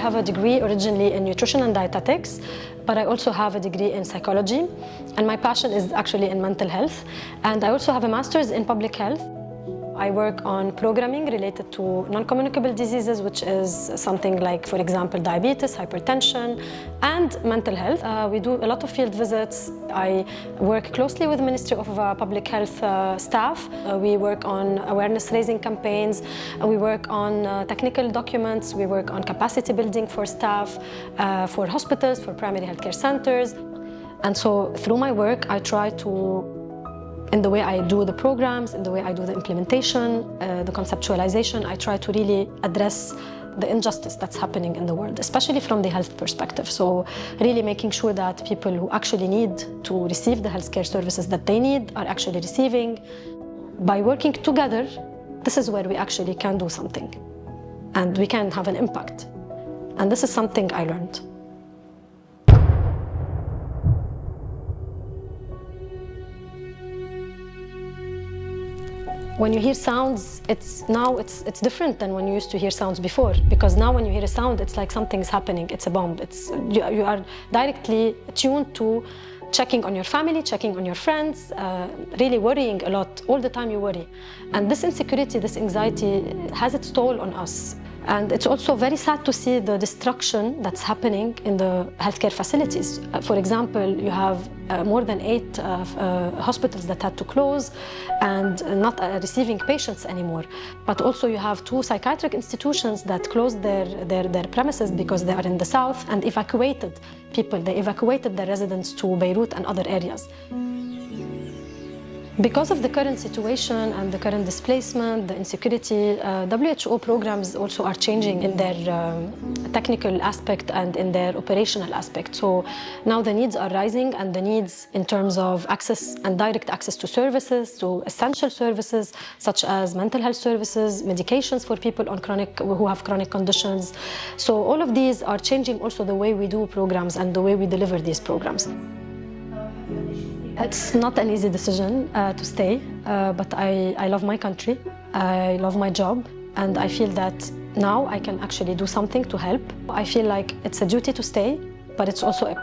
have a degree originally in nutrition and dietetics, but I also have a degree in psychology, and my passion is actually in mental health. And I also have a master's in public health. I work on programming related to non-communicable diseases, which is something like, for example, diabetes, hypertension, and mental health. We do a lot of field visits. I work closely with the Ministry of Public Health staff. We work on awareness-raising campaigns. We work on technical documents. We work on capacity building for staff, for hospitals, for primary healthcare centers. And so through my work, I try to, in the way I do the programs, in the way I do the implementation, the conceptualization, I try to really address the injustice that's happening in the world, especially from the health perspective. So really making sure that people who actually need to receive the healthcare services that they need are actually receiving. By working together, this is where we actually can do something and we can have an impact. And this is something I learned. When you hear sounds, it's different than when you used to hear sounds before, because now when you hear a sound, it's like something's happening, it's a bomb. You are directly tuned to checking on your family, checking on your friends, really worrying a lot. All the time you worry. And this insecurity, this anxiety has its toll on us. And it's also very sad to see the destruction that's happening in the healthcare facilities. For example, you have more than 8 hospitals that had to close and not receiving patients anymore. But also you have 2 psychiatric institutions that closed their premises because they are in the south and evacuated people. They evacuated their residents to Beirut and other areas. Because of the current situation and the current displacement, the insecurity, WHO programs also are changing in their technical aspect and in their operational aspect. So now the needs are rising, and the needs in terms of access and direct access to services, to essential services such as mental health services, medications for people who have chronic conditions. So all of these are changing also the way we do programs and the way we deliver these programs. It's not an easy decision to stay, but I love my country, I love my job, and I feel that now I can actually do something to help. I feel like it's a duty to stay, but it's also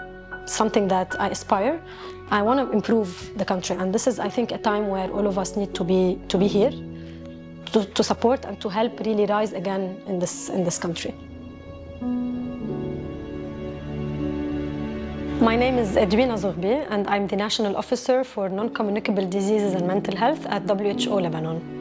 something that I aspire. I want to improve the country, and this is, I think, a time where all of us need to be here, to support and to help really rise again in this country. My name is Edwina Zoghbi, and I'm the National Officer for Non-Communicable Diseases and Mental Health at WHO Lebanon.